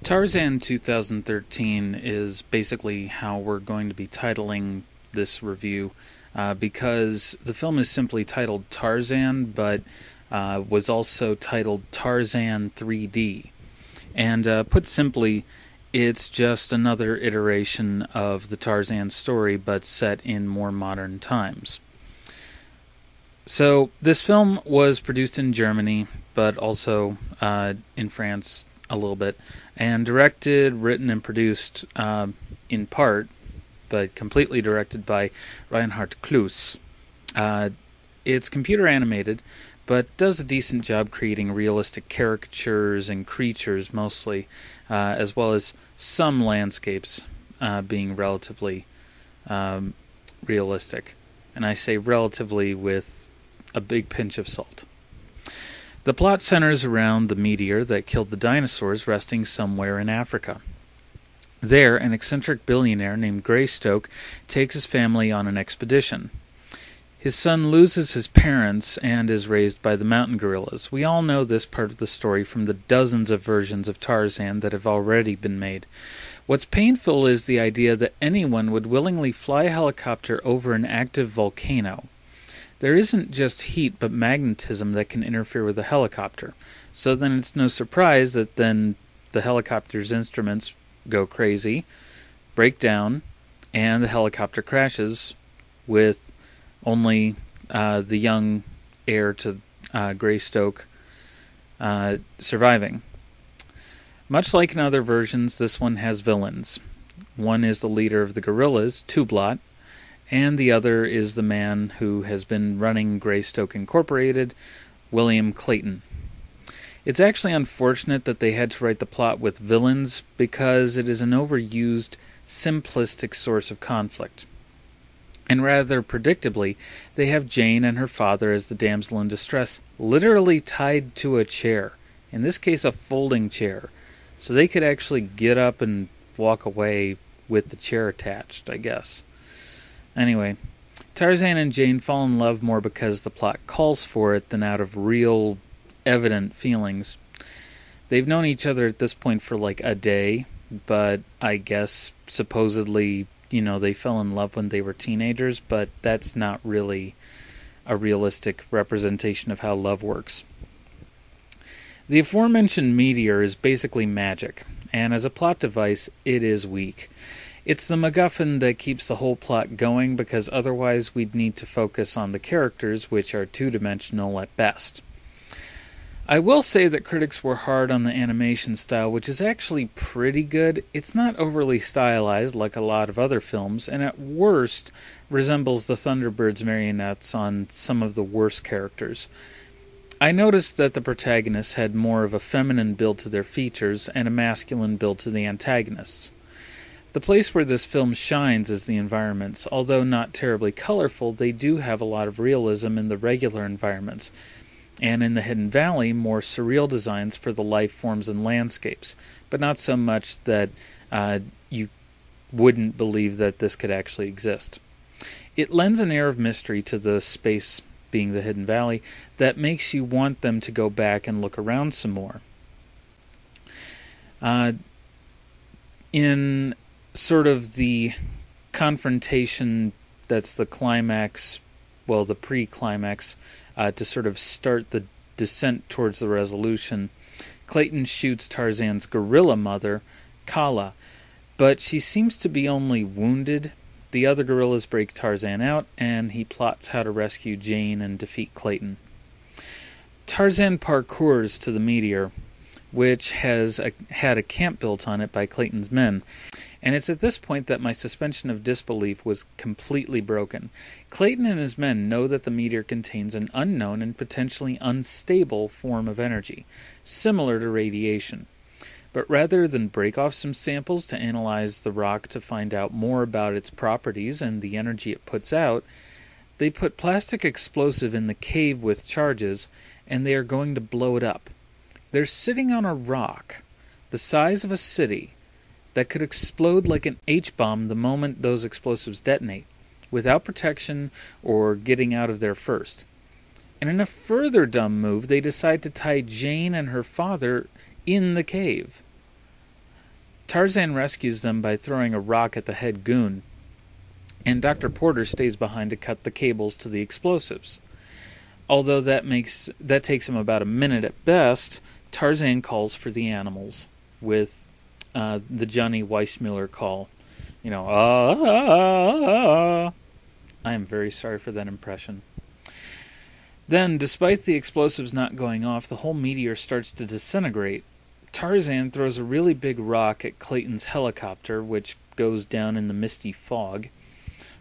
Tarzan 2013 is basically how we're going to be titling this review, because the film is simply titled Tarzan, but was also titled Tarzan 3D. And put simply, it's just another iteration of the Tarzan story, but set in more modern times. So, this film was produced in Germany, but also in France a little bit, and directed, written, and produced in part, but completely directed by Reinhard Klus. It's computer animated, but does a decent job creating realistic caricatures and creatures mostly, as well as some landscapes being relatively realistic. And I say relatively with a big pinch of salt. The plot centers around the meteor that killed the dinosaurs resting somewhere in Africa. There, an eccentric billionaire named Greystoke takes his family on an expedition. His son loses his parents and is raised by the mountain gorillas. We all know this part of the story from the dozens of versions of Tarzan that have already been made. What's painful is the idea that anyone would willingly fly a helicopter over an active volcano. There isn't just heat but magnetism that can interfere with a helicopter. So then it's no surprise that then the helicopter's instruments go crazy, break down, and the helicopter crashes with only the young heir to Greystoke surviving. Much like in other versions, this one has villains. One is the leader of the gorillas, Tublot, and the other is the man who has been running Greystoke Incorporated, William Clayton. It's actually unfortunate that they had to write the plot with villains because it is an overused, simplistic source of conflict. And rather predictably, they have Jane and her father as the damsel in distress, literally tied to a chair, in this case a folding chair, so they could actually get up and walk away with the chair attached, I guess. Anyway, Tarzan and Jane fall in love more because the plot calls for it than out of real, evident feelings. They've known each other at this point for like a day, but I guess supposedly, they fell in love when they were teenagers, but that's not really a realistic representation of how love works. The aforementioned meteor is basically magic, and as a plot device, it is weak. It's the MacGuffin that keeps the whole plot going, because otherwise we'd need to focus on the characters, which are two-dimensional at best. I will say that critics were hard on the animation style, which is actually pretty good. It's not overly stylized like a lot of other films, and at worst resembles the Thunderbirds marionettes on some of the worst characters. I noticed that the protagonists had more of a feminine build to their features and a masculine build to the antagonists. The place where this film shines is the environments. Although not terribly colorful, they do have a lot of realism in the regular environments, and in the Hidden Valley, more surreal designs for the life forms and landscapes, but not so much that you wouldn't believe that this could actually exist. It lends an air of mystery to the space, being the Hidden Valley, that makes you want them to go back and look around some more. In sort of the confrontation that's the climax, well, the pre-climax, to sort of start the descent towards the resolution, Clayton shoots Tarzan's gorilla mother, Kala, but she seems to be only wounded. The other gorillas break Tarzan out, and he plots how to rescue Jane and defeat Clayton. Tarzan parkours to the meteor, which has had a camp built on it by Clayton's men, and it's at this point that my suspension of disbelief was completely broken. Clayton and his men know that the meteor contains an unknown and potentially unstable form of energy, similar to radiation. But rather than break off some samples to analyze the rock to find out more about its properties and the energy it puts out, they put plastic explosive in the cave with charges, and they are going to blow it up. They're sitting on a rock, the size of a city, that could explode like an H-bomb the moment those explosives detonate, without protection or getting out of there first. And in a further dumb move, they decide to tie Jane and her father in the cave. Tarzan rescues them by throwing a rock at the head goon, and Dr. Porter stays behind to cut the cables to the explosives. Although that takes him about a minute at best, Tarzan calls for the animals with the Johnny Weissmuller call. You know, ah. I am very sorry for that impression. Then, despite the explosives not going off, the whole meteor starts to disintegrate. Tarzan throws a really big rock at Clayton's helicopter, which goes down in the misty fog.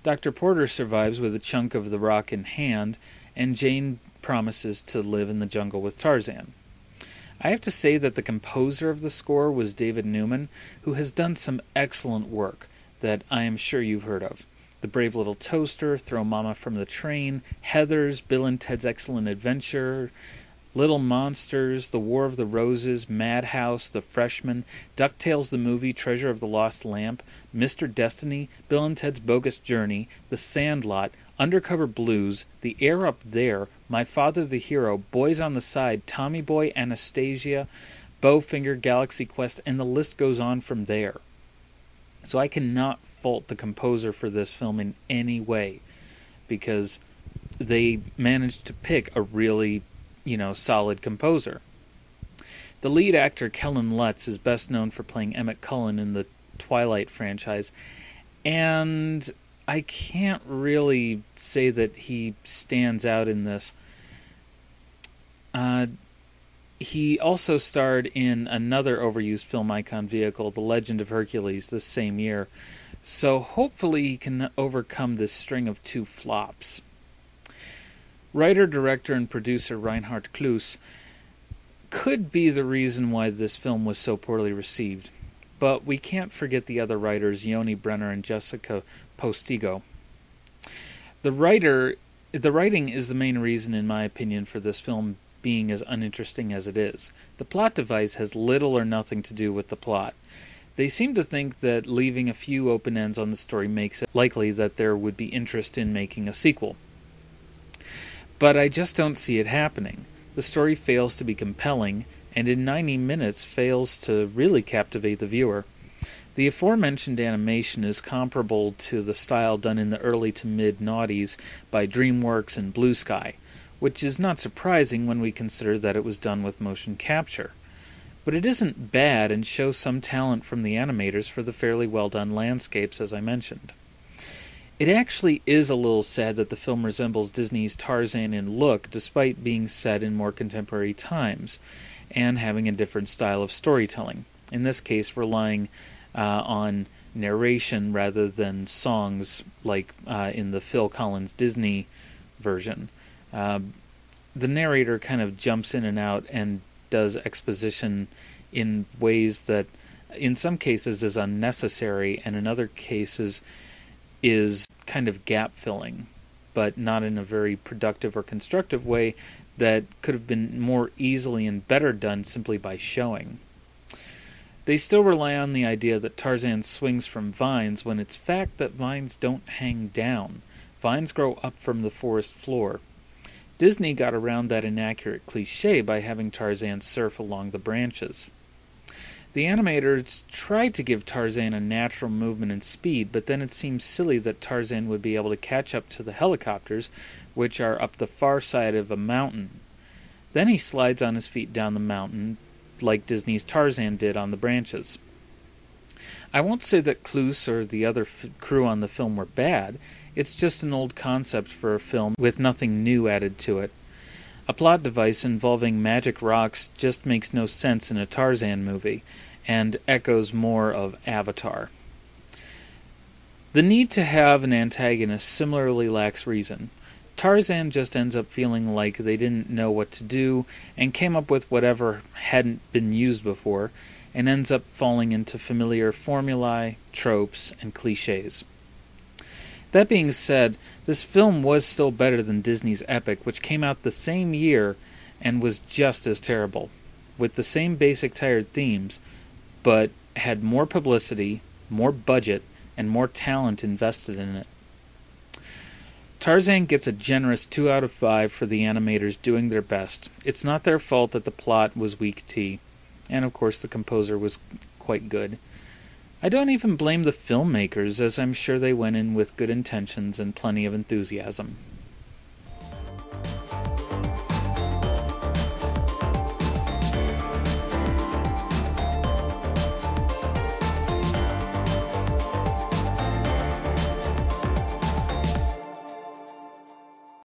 Dr. Porter survives with a chunk of the rock in hand, and Jane promises to live in the jungle with Tarzan. I have to say that the composer of the score was David Newman, who has done some excellent work that I am sure you've heard of. The Brave Little Toaster, Throw Mama from the Train, Heathers, Bill and Ted's Excellent Adventure, Little Monsters, The War of the Roses, Madhouse, The Freshman, DuckTales the Movie, Treasure of the Lost Lamp, Mr. Destiny, Bill and Ted's Bogus Journey, The Sandlot, Undercover Blues, The Air Up There, My Father the Hero, Boys on the Side, Tommy Boy, Anastasia, Bowfinger, Galaxy Quest, and the list goes on from there. So I cannot fault the composer for this film in any way, because they managed to pick a really, solid composer. The lead actor, Kellen Lutz, is best known for playing Emmett Cullen in the Twilight franchise, and I can't really say that he stands out in this. He also starred in another overused film icon vehicle, The Legend of Hercules, this same year, so hopefully he can overcome this string of 2 flops. Writer, director, and producer Reinhard Klus could be the reason why this film was so poorly received, but we can't forget the other writers, Yoni Brenner and Jessica Postigo. The writing is the main reason, in my opinion, for this film being as uninteresting as it is. The plot device has little or nothing to do with the plot. They seem to think that leaving a few open ends on the story makes it likely that there would be interest in making a sequel. But I just don't see it happening. The story fails to be compelling, and in 90 minutes fails to really captivate the viewer. The aforementioned animation is comparable to the style done in the early to mid-noughties by DreamWorks and Blue Sky, which is not surprising when we consider that it was done with motion capture. But it isn't bad and shows some talent from the animators for the fairly well-done landscapes, as I mentioned. It actually is a little sad that the film resembles Disney's Tarzan in look, despite being set in more contemporary times and having a different style of storytelling, in this case relying on narration rather than songs like in the Phil Collins Disney version. The narrator kind of jumps in and out and does exposition in ways that in some cases is unnecessary and in other cases is kind of gap-filling, but not in a very productive or constructive way that could have been more easily and better done simply by showing. They still rely on the idea that Tarzan swings from vines when it's fact that vines don't hang down. Vines grow up from the forest floor. Disney got around that inaccurate cliché by having Tarzan surf along the branches. The animators tried to give Tarzan a natural movement and speed, but then it seemed silly that Tarzan would be able to catch up to the helicopters, which are up the far side of a mountain. Then he slides on his feet down the mountain, like Disney's Tarzan did on the branches. I won't say that Klus or the other crew on the film were bad. It's just an old concept for a film with nothing new added to it. A plot device involving magic rocks just makes no sense in a Tarzan movie, and echoes more of Avatar. The need to have an antagonist similarly lacks reason. Tarzan just ends up feeling like they didn't know what to do, and came up with whatever hadn't been used before, and ends up falling into familiar formulae, tropes, and cliches. That being said, this film was still better than Disney's Epic, which came out the same year and was just as terrible, with the same basic tired themes, but had more publicity, more budget, and more talent invested in it. Tarzan gets a generous 2 out of 5 for the animators doing their best. It's not their fault that the plot was weak tea, and of course the composer was quite good. I don't even blame the filmmakers, as I'm sure they went in with good intentions and plenty of enthusiasm.